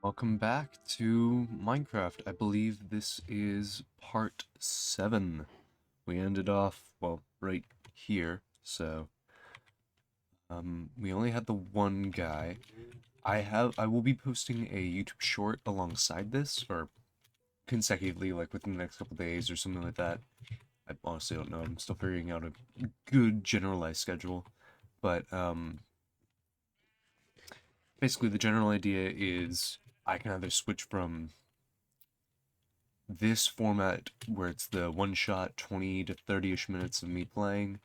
Welcome back to Minecraft. I believe this is part 7. We ended off, well, right here. So, we only had the one guy. I will be posting a YouTube short alongside this, or consecutively, like within the next couple days or something like that. I honestly don't know. I'm still figuring out a good generalized schedule. But, basically the general idea is I can either switch from this format where it's the one shot 20 to 30ish minutes of me playing,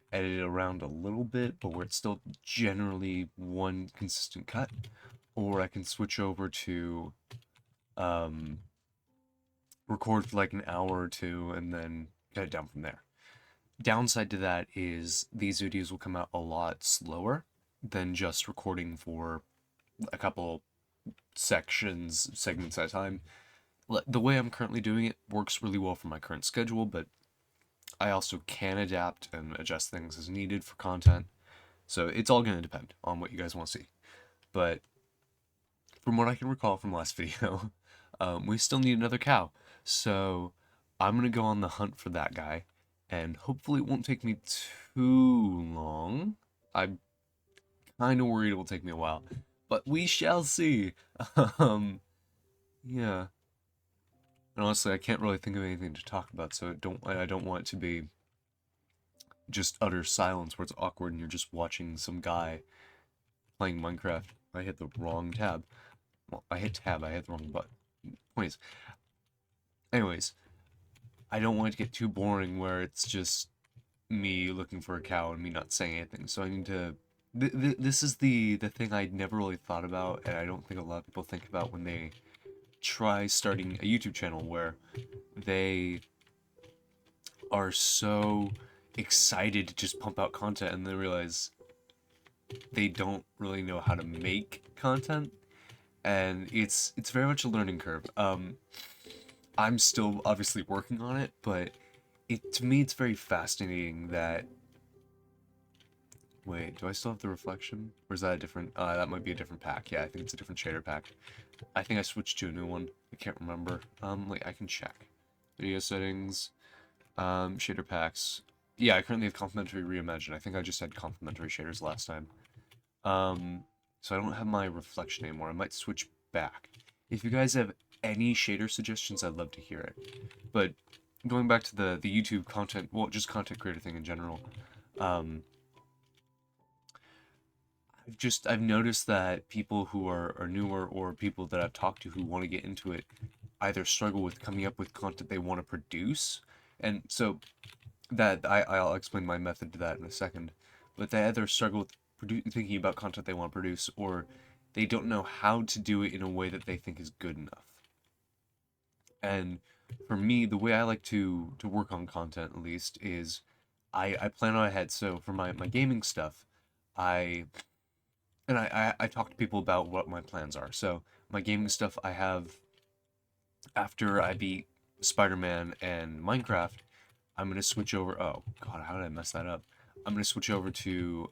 edit it around a little bit, but where it's still generally one consistent cut, or I can switch over to um, record for like an hour or two and then cut it down from there. Downside to that is these videos will come out a lot slower than just recording for a couple segments at a time. The way I'm currently doing it works really well for my current schedule, but I also can adapt and adjust things as needed for content. So it's all going to depend on what you guys want to see. But from what I can recall from last video, we still need another cow. So I'm going to go on the hunt for that guy. And hopefully it won't take me too long. I'm kind of worried it will take me a while. But we shall see. um, yeah. And honestly, I can't really think of anything to talk about, so I don't want it to be just utter silence where it's awkward and you're just watching some guy playing Minecraft. I hit the wrong tab. Well, I hit tab, I hit the wrong button. Point is, anyways, I don't want it to get too boring where it's just me looking for a cow and me not saying anything. So I need to. This is the thing I'd never really thought about, and I don't think a lot of people think about when they try starting a YouTube channel where they are so excited to just pump out content and they realize they don't really know how to make content, and it's very much a learning curve. I'm still obviously working on it, but to me it's very fascinating that. Wait, do I still have the reflection? Or is that a different? That might be a different pack. Yeah, I think it's a different shader pack. I think I switched to a new one. I can't remember. Like I can check. Video settings, shader packs. Yeah, I currently have complementary reimagine. I think I just had complementary shaders last time. So I don't have my reflection anymore. I might switch back. If you guys have any shader suggestions, I'd love to hear it. But going back to the YouTube content, well, just content creator thing in general, um, I've noticed that people who are newer or people that I've talked to who want to get into it either struggle with coming up with content they want to produce, and so that I'll explain my method to that in a second. But they either struggle with thinking about content they want to produce, or they don't know how to do it in a way that they think is good enough. And for me, the way I like to work on content at least is I plan out ahead. So for my gaming stuff, I I talk to people about what my plans are. So my gaming stuff I have after I beat Spider-Man and Minecraft, I'm gonna switch over. Oh God, how did I mess that up? I'm gonna switch over to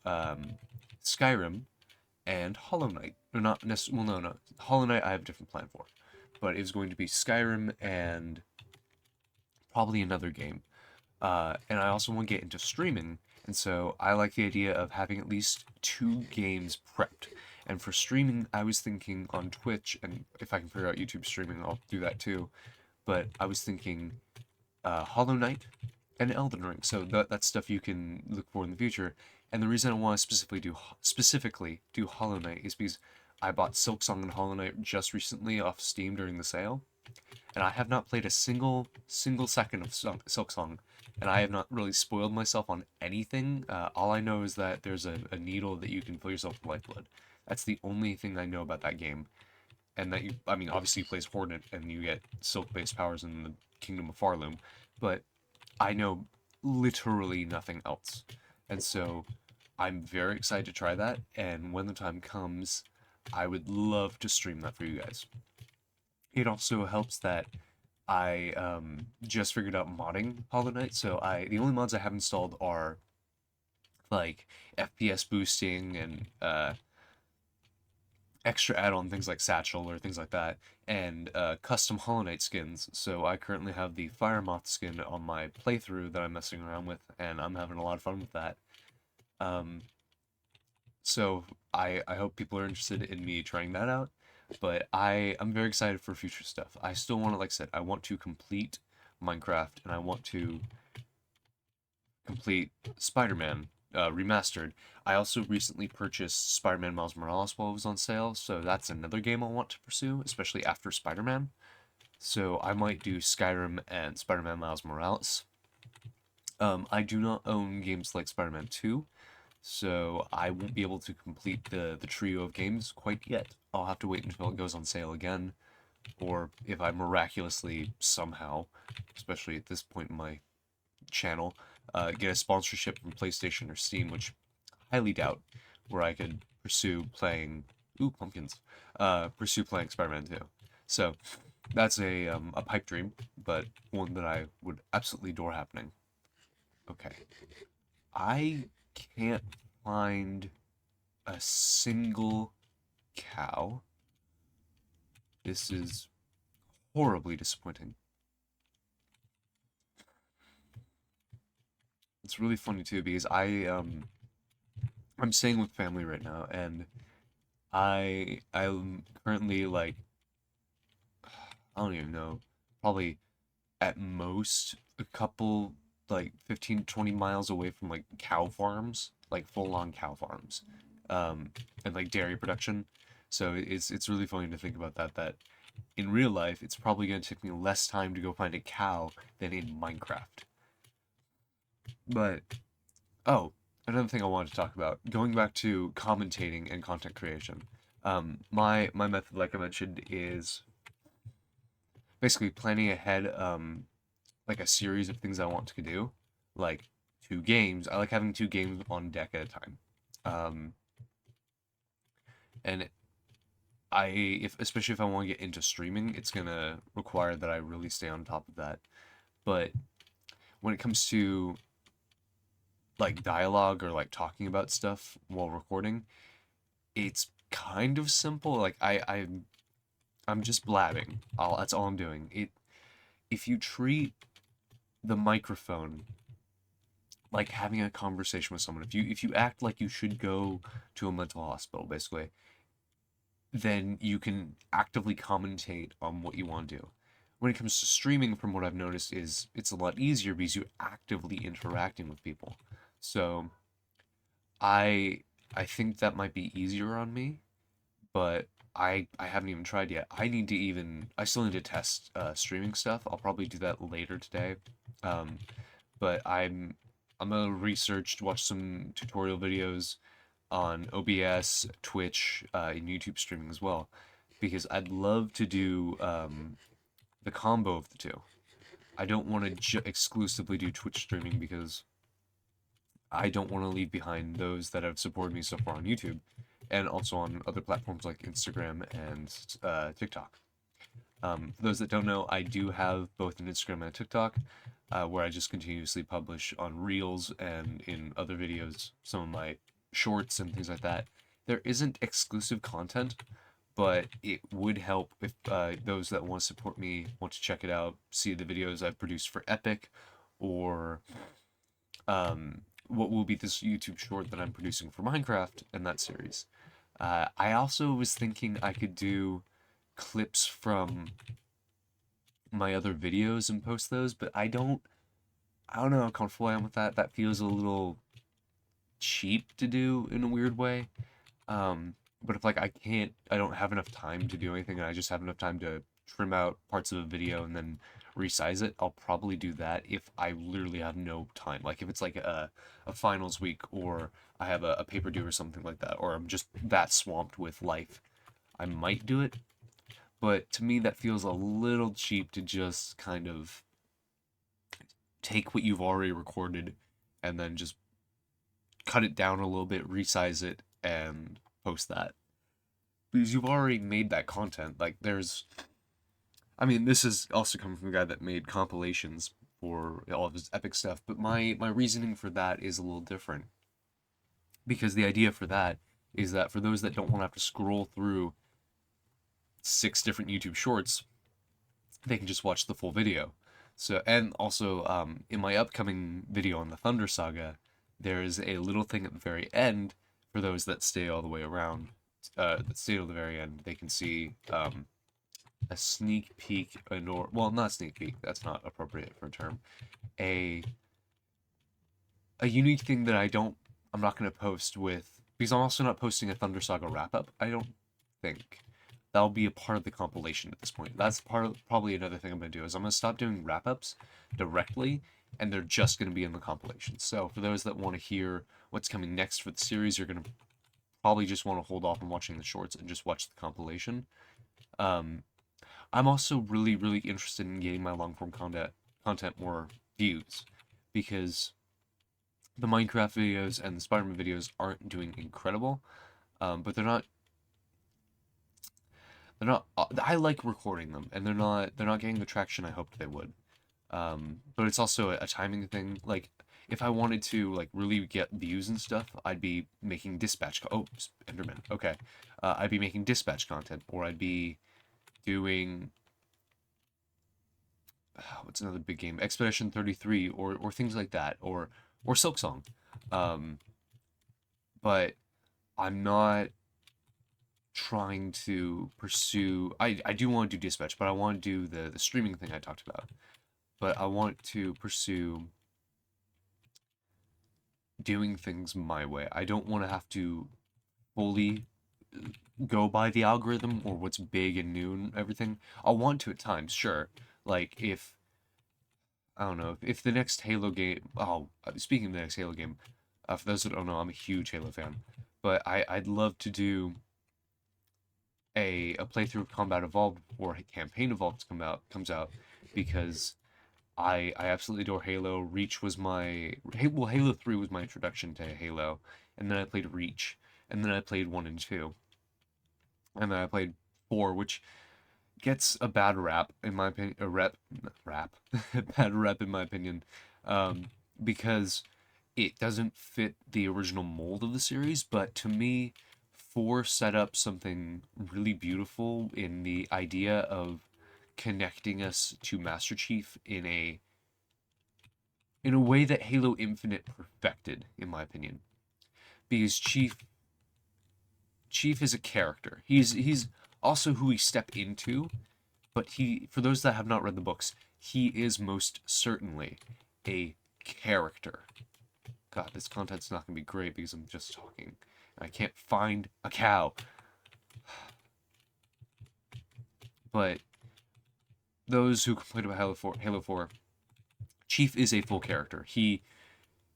Skyrim and Hollow Knight. Or not necessarily. Well, no. Hollow Knight I have a different plan for, but it was going to be Skyrim and probably another game. And I also want to get into streaming, and so I like the idea of having at least two games prepped. And for streaming, I was thinking on Twitch, and if I can figure out YouTube streaming, I'll do that too. But I was thinking Hollow Knight and Elden Ring. So that's stuff you can look for in the future. And the reason I want to specifically do Hollow Knight is because I bought Silksong and Hollow Knight just recently off Steam during the sale, and I have not played a single second of Silksong, and I have not really spoiled myself on anything. All I know is that there's a needle that you can fill yourself with lifeblood. That's the only thing I know about that game, and that I mean, obviously, he plays Hornet, and you get silk-based powers in the Kingdom of Farloom, but I know literally nothing else, and so I'm very excited to try that. And when the time comes, I would love to stream that for you guys. It also helps that I just figured out modding Hollow Knight, so the only mods I have installed are like FPS boosting and extra add-on things like Satchel or things like that, and custom Hollow Knight skins. So I currently have the Fire Moth skin on my playthrough that I'm messing around with, and I'm having a lot of fun with that. Um, so I hope people are interested in me trying that out. But I'm very excited for future stuff. I still want to, like I said, I want to complete Minecraft, and I want to complete Spider-Man remastered. I also recently purchased Spider-Man Miles Morales while it was on sale, so that's another game I want to pursue, especially after Spider-Man. So I might do Skyrim and Spider-Man Miles Morales. I do not own games like Spider-Man 2, so I won't be able to complete the trio of games quite yet. I'll have to wait until it goes on sale again, or if I miraculously somehow, especially at this point in my channel, get a sponsorship from PlayStation or Steam, which I highly doubt, where I could pursue playing. Ooh, pumpkins. Pursue playing Spider-Man 2. So that's a pipe dream, but one that I would absolutely adore happening. Okay, I can't find a single cow. This is horribly disappointing. It's really funny too because I'm staying with family right now, and I'm currently like, I don't even know, probably at most a couple, like 15 to 20 miles away from like cow farms, like full on cow farms, and like dairy production. So it's really funny to think about that in real life it's probably going to take me less time to go find a cow than in Minecraft. But oh, another thing I wanted to talk about, going back to commentating and content creation. My method, like I mentioned, is basically planning ahead, like a series of things I want to do, like two games. I like having two games on deck at a time. Um, and if especially if I want to get into streaming, it's gonna require that I really stay on top of that. But when it comes to like dialogue or like talking about stuff while recording, it's kind of simple. Like I'm just blabbing. That's all I'm doing. If you treat the microphone like having a conversation with someone, if you act like you should go to a mental hospital, basically, then you can actively commentate on what you want to do. When it comes to streaming, from what I've noticed, is it's a lot easier because you're actively interacting with people. So I I think that might be easier on me, but I haven't even tried yet. I still need to test streaming stuff. I'll probably do that later today. Um, but I'm gonna watch some tutorial videos on OBS, Twitch, and YouTube streaming as well, because I'd love to do the combo of the two. I don't want to exclusively do Twitch streaming because I don't want to leave behind those that have supported me so far on YouTube, and also on other platforms like Instagram and TikTok. For those that don't know, I do have both an Instagram and a TikTok, where I just continuously publish on Reels and in other videos, some of my shorts and things like that. There isn't exclusive content, but it would help if those that want to support me want to check it out, see the videos I've produced for Epic, or what will be this YouTube short that I'm producing for Minecraft and that series. I also was thinking I could do clips from my other videos and post those, but I don't know how comfortable I am with that. That feels a little cheap to do in a weird way. But if like I don't have enough time to do anything, and I just have enough time to trim out parts of a video and then resize it, I'll probably do that if I literally have no time. Like if it's like a finals week, or I have a paper due or something like that, or I'm just that swamped with life, I might do it. But to me, that feels a little cheap to just kind of take what you've already recorded and then just cut it down a little bit, resize it, and post that. Because you've already made that content. Like, I mean, this is also coming from a guy that made compilations for all of his epic stuff, but my reasoning for that is a little different. Because the idea for that is that for those that don't want to have to scroll through 6 different YouTube shorts, they can just watch the full video. So, and also, in my upcoming video on the Thunder Saga, there is a little thing at the very end for those that stay all the way around, that stay till the very end. They can see a sneak peek, or well, not sneak peek. That's not appropriate for a term. A unique thing that I'm not going to post with, because I'm also not posting a Thunder Saga wrap up. I don't think that'll be a part of the compilation at this point. That's probably another thing I'm going to do is I'm going to stop doing wrap ups directly, and they're just going to be in the compilation. So for those that want to hear what's coming next for the series, you're going to probably just want to hold off on watching the shorts and just watch the compilation. I'm also really, really interested in getting my long form content more views, because the Minecraft videos and the Spider-Man videos aren't doing incredible, but they're not. I like recording them, and they're not getting the traction I hoped they would. But it's also a timing thing. Like, if I wanted to like really get views and stuff, I'd be making dispatch. Oh, Enderman. Okay, I'd be making dispatch content, or I'd be doing what's another big game? Expedition 33, or things like that, or Silksong. Um, but I'm not trying to pursue. I do want to do dispatch, but I want to do the streaming thing I talked about. But I want to pursue doing things my way. I don't want to have to fully go by the algorithm or what's big and new and everything. I'll want to at times, sure. Like if I don't know if the next Halo game. Oh, speaking of the next Halo game, for those that don't know, I'm a huge Halo fan. But I'd love to do a playthrough of Combat Evolved before Campaign Evolved comes out, because I absolutely adore Halo. Reach was my well, Halo 3 was my introduction to Halo, and then I played Reach, and then I played 1 and 2, and then I played 4, which gets a bad rap in my opinion. Bad rap in my opinion, because it doesn't fit the original mold of the series. But to me, 4 set up something really beautiful in the idea of connecting us to Master Chief in a way that Halo Infinite perfected, in my opinion. Because Chief is a character. He's also who we step into, but for those that have not read the books, he is most certainly a character. God, this content's not gonna be great because I'm just talking. And I can't find a cow. But those who complain about Halo 4, Chief is a full character. He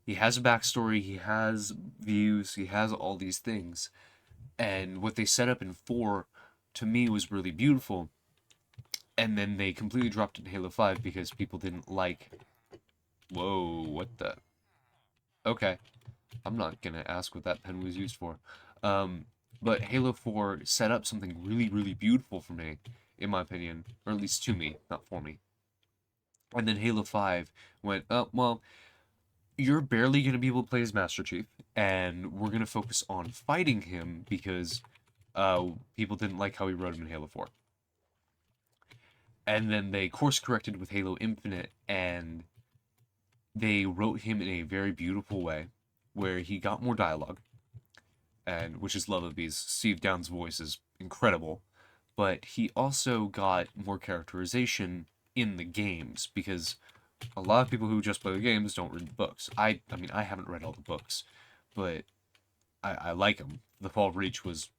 has a backstory, he has views, he has all these things. And what they set up in 4, to me, was really beautiful. And then they completely dropped it in Halo 5 because people didn't like... Whoa, what the... Okay. I'm not gonna ask what that pen was used for. But Halo 4 set up something really, really beautiful for me, in my opinion. Or at least to me, not for me. And then Halo 5 went, oh, well, you're barely going to be able to play as Master Chief, and we're going to focus on fighting him because people didn't like how he wrote him in Halo 4. And then they course corrected with Halo Infinite, and they wrote him in a very beautiful way, where he got more dialogue, and which is lovely because Steve Downes' voice is incredible, but he also got more characterization in the games, because a lot of people who just play the games don't read the books. I mean, I haven't read all the books, but I like them. The Fall of Reach was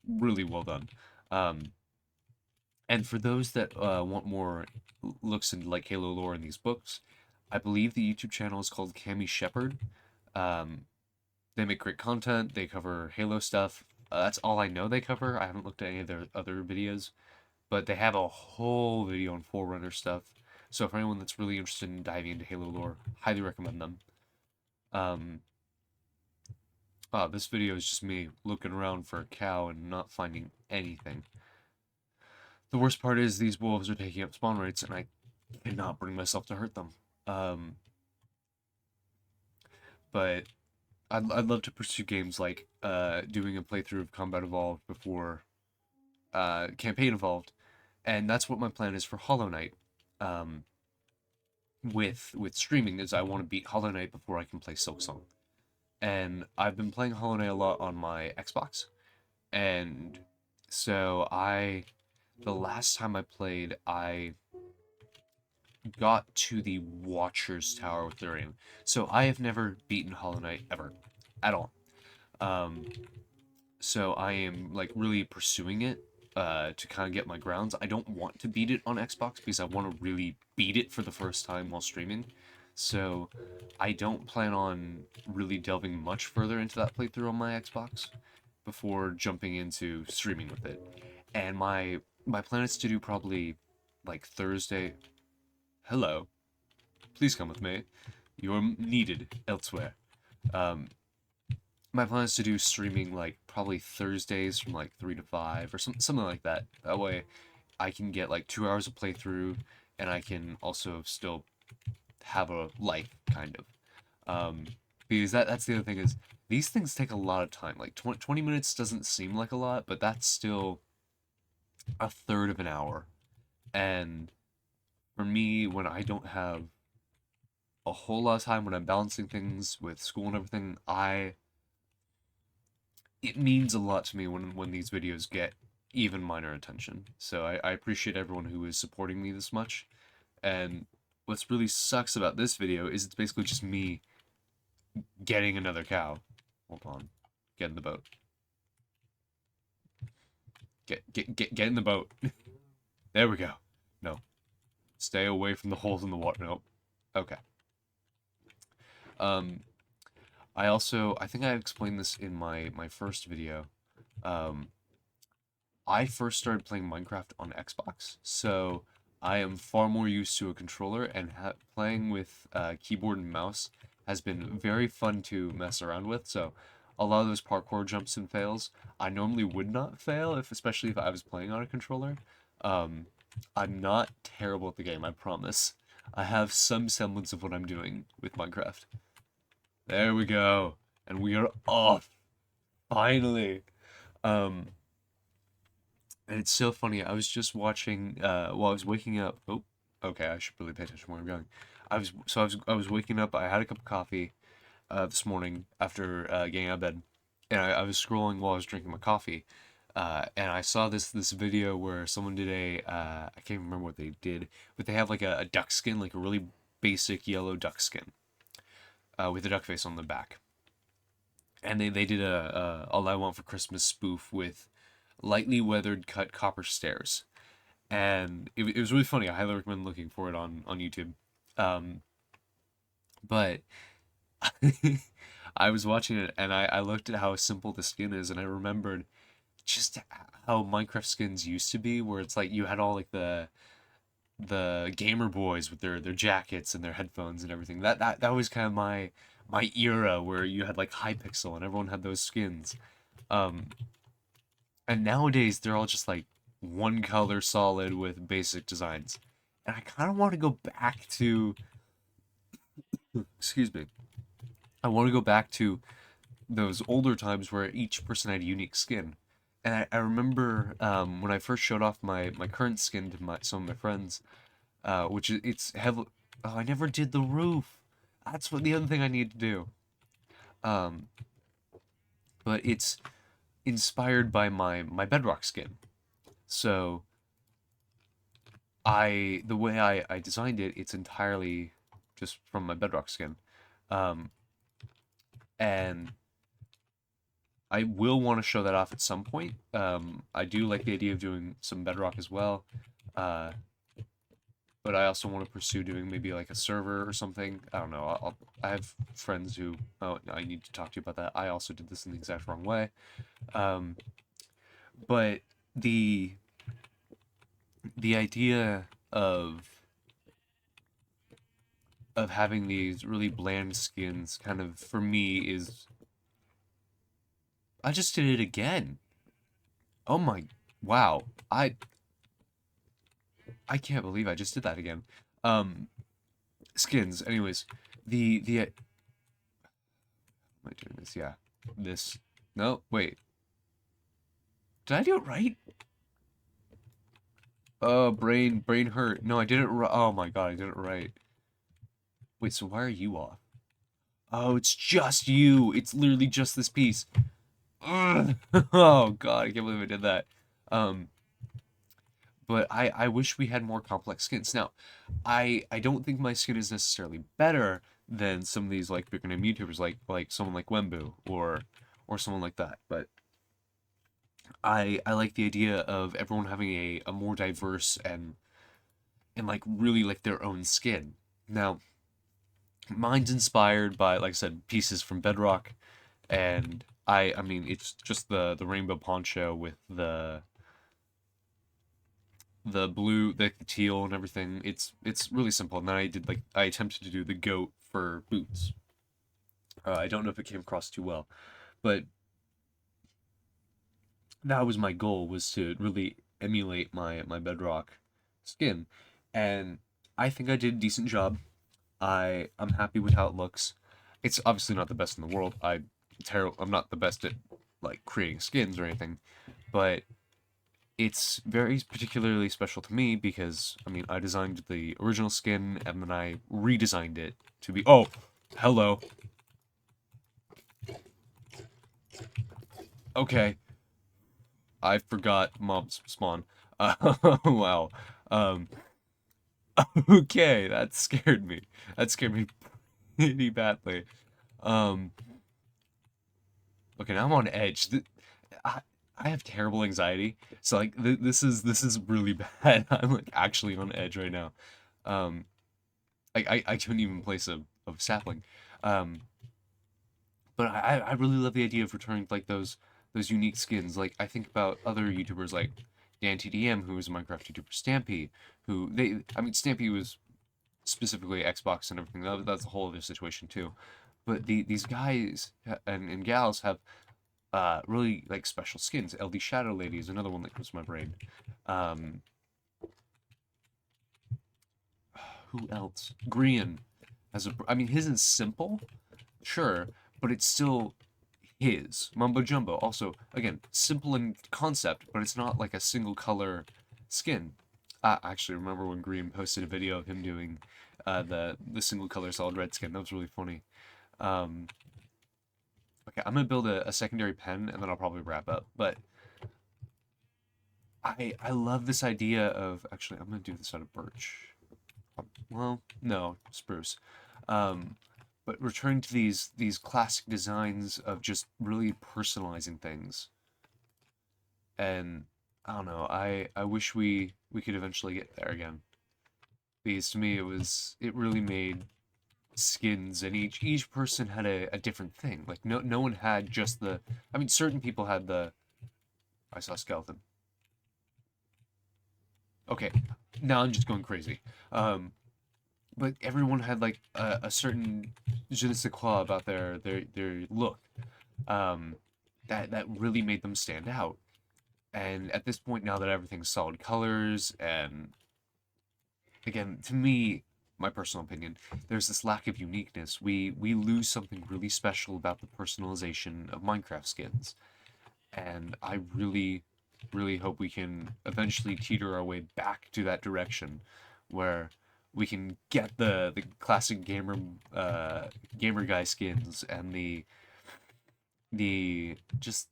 really well done. And for those that want more looks into like Halo lore in these books, I believe the YouTube channel is called Cammy Shepherd. They make great content. They cover Halo stuff. That's all I know they cover. I haven't looked at any of their other videos, but they have a whole video on Forerunner stuff. So for anyone that's really interested in diving into Halo lore, highly recommend them. This video is just me looking around for a cow and not finding anything. The worst part is these wolves are taking up spawn rates, and I cannot bring myself to hurt them. But I'd love to pursue games like doing a playthrough of Combat Evolved before Campaign Evolved, and that's what my plan is for Hollow Knight. Um, with streaming is I want to beat Hollow Knight before I can play Silksong. And I've been playing Hollow Knight a lot on my Xbox, and so the last time I played, I got to the Watcher's Tower with Thurium. So I have never beaten Hollow Knight ever, at all. Um, so I am like really pursuing it to kind of get my grounds. I don't want to beat it on Xbox because I want to really beat it for the first time while streaming. So I don't plan on really delving much further into that playthrough on my Xbox before jumping into streaming with it. And my plan is to do probably like Thursday. Hello, please come with me. You're needed elsewhere. Um, my plan is to do streaming like probably Thursdays from like 3 to 5 or something like that. That way I can get like 2 hours of playthrough and I can also still have a life kind of. Because that's the other thing is these things take a lot of time. Like 20 minutes doesn't seem like a lot, but that's still a third of an hour. And for me, when I don't have a whole lot of time, when I'm balancing things with school and everything, it means a lot to me when these videos get even minor attention. So I appreciate everyone who is supporting me this much. And what's really sucks about this video is it's basically just me getting another cow. Hold on. Get in the boat. Get in the boat. There we go. No. Stay away from the holes in the water. Nope. Okay. I think I explained this in my first video. I first started playing Minecraft on Xbox, so I am far more used to a controller, and playing with keyboard and mouse has been very fun to mess around with. So a lot of those parkour jumps and fails, I normally would not fail, especially if I was playing on a controller. I'm not terrible at the game, I promise. I have some semblance of what I'm doing with Minecraft. There we go. And we are off. Finally. Um, and it's so funny. I was just watching while I was waking up. Oh, okay, I should really pay attention where I'm going. I was waking up, I had a cup of coffee this morning after getting out of bed. And I was scrolling while I was drinking my coffee. And I saw this video where someone did I can't remember what they did, but they have like a duck skin, like a really basic yellow duck skin, with a duck face on the back. And they did a All I Want for Christmas spoof with lightly weathered cut copper stairs. And it was really funny. I highly recommend looking for it on YouTube. But I was watching it and I looked at how simple the skin is, and I remembered just how Minecraft skins used to be, where it's like you had all like the gamer boys with their jackets and their headphones and everything. That was kind of my era, where you had like Hypixel and everyone had those skins. Um, and nowadays they're all just like one color solid with basic designs. And I kind of want to go back to, excuse me, I want to go back to those older times where each person had a unique skin. And I remember when I first showed off my current skin to some of my friends, which it's heavily. Oh, I never did the roof. That's what the other thing I need to do. Um, but it's inspired by my Bedrock skin. So the way I designed it, it's entirely just from my Bedrock skin. And I will want to show that off at some point. I do like the idea of doing some Bedrock as well. But I also want to pursue doing maybe like a server or something. I don't know. I have friends who, oh, I need to talk to you about that. I also did this in the exact wrong way. But the idea of having these really bland skins kind of, for me, is I just did it again. Oh my, wow. I can't believe I just did that again. Skins. Anyways, am I doing this? Yeah, this. No, wait. Did I do it right? Oh, brain hurt. No, I did it right. Oh my god, I did it right. Wait, so why are you off? Oh, it's just you. It's literally just this piece. Ugh. Oh god, I can't believe I did that. Um, but I wish we had more complex skins. Now, I don't think my skin is necessarily better than some of these like bigger name YouTubers, like someone like Wembu or someone like that. But I like the idea of everyone having a more diverse and like really like their own skin. Now, mine's inspired by, like I said, pieces from Bedrock, and I mean it's just the rainbow poncho with the blue, the teal and everything. It's really simple. And then I did like I attempted to do the goat for boots. I don't know if it came across too well, but that was my goal, was to really emulate my Bedrock skin, and I think I did a decent job. I'm happy with how it looks. It's obviously not the best in the world. I'm not the best at like creating skins or anything, but it's very particularly special to me because I mean I designed the original skin and then I redesigned it to be. Oh, hello. Okay, I forgot mobs spawn. Wow. Um. Okay, that scared me. That scared me pretty badly. Um. Okay, now I'm on edge. I I have terrible anxiety, so like this is really bad. I'm like actually on edge right now. Um, I couldn't even place a sapling. Um, but I really love the idea of returning to, like those unique skins. Like I think about other YouTubers like DanTDM, who is a Minecraft YouTuber, Stampy, who I mean Stampy was specifically Xbox and everything. That's a whole other situation too. But these guys and gals have really like special skins. LD Shadow Lady is another one that comes to my brain. Um, who else? Grian as I mean, his is simple, sure, but it's still his. Mumbo Jumbo, also, again, simple in concept, but it's not like a single color skin. I actually remember when Green posted a video of him doing the single color solid red skin. That was really funny. Um, okay, I'm gonna build a secondary pen and then I'll probably wrap up. But I love this idea of, actually I'm gonna do this out of birch. Well, no, spruce. Um, but returning to these classic designs of just really personalizing things. And I don't know, I wish we could eventually get there again. Because to me it really made skins, and each person had a different thing. Like no one had just the, I mean certain people had the, I saw a skeleton. Okay, now I'm just going crazy. But everyone had like a certain je ne sais quoi about their look, um, that really made them stand out. And at this point, now that everything's solid colors, and again, to me, my personal opinion, there's this lack of uniqueness. We lose something really special about the personalization of Minecraft skins, and I really hope we can eventually teeter our way back to that direction, where we can get the classic gamer guy skins and the just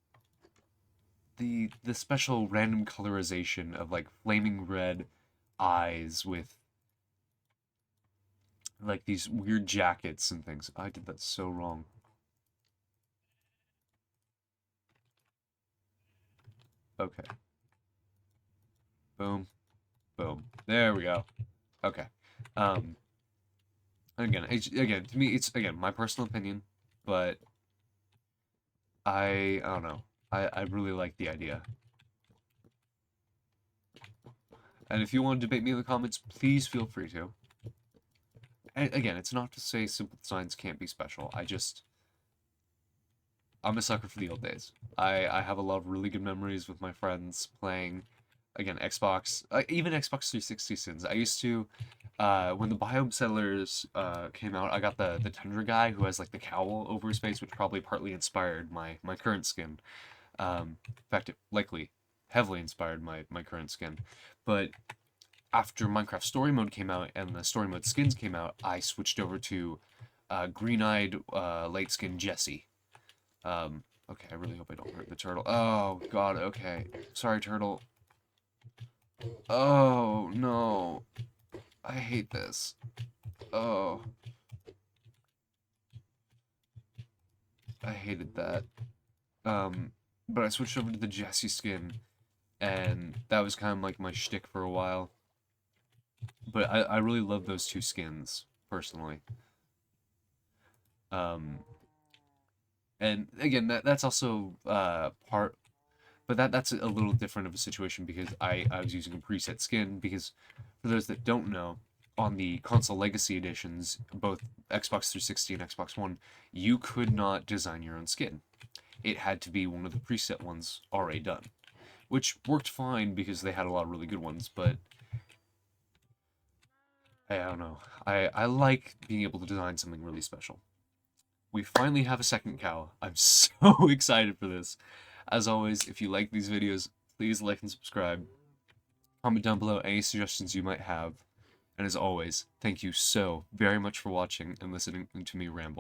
the special random colorization of like flaming red eyes with like these weird jackets and things. I did that so wrong. Okay. Boom. Boom. There we go. Okay. Um again, to me it's again my personal opinion, but I don't know. I really like the idea. And if you want to debate me in the comments, please feel free to. And again, it's not to say simple designs can't be special. I'm a sucker for the old days. I have a lot of really good memories with my friends playing again, Xbox, even Xbox 360 skins. I used to, when the Biome Settlers came out, I got the Tundra guy who has like the cowl over his face, which probably partly inspired my current skin. In fact, it likely heavily inspired my current skin. But after Minecraft Story Mode came out and the Story Mode skins came out, I switched over to green-eyed light skin Jesse. Okay, I really hope I don't hurt the turtle. Oh, God, okay. Sorry, turtle. Oh, no. I hate this. Oh. I hated that. But I switched over to the Jesse skin, and that was kind of like my shtick for a while. But I really love those two skins, personally. Um, and again, that's also part, but that's a little different of a situation because I was using a preset skin. Because for those that don't know, on the console legacy editions, both Xbox 360 and Xbox One, you could not design your own skin. It had to be one of the preset ones already done, which worked fine because they had a lot of really good ones. But I don't know. I like being able to design something really special. We finally have a second cow. I'm so excited for this. As always, if you like these videos, please like and subscribe. Comment down below any suggestions you might have. And as always, thank you so very much for watching and listening to me ramble.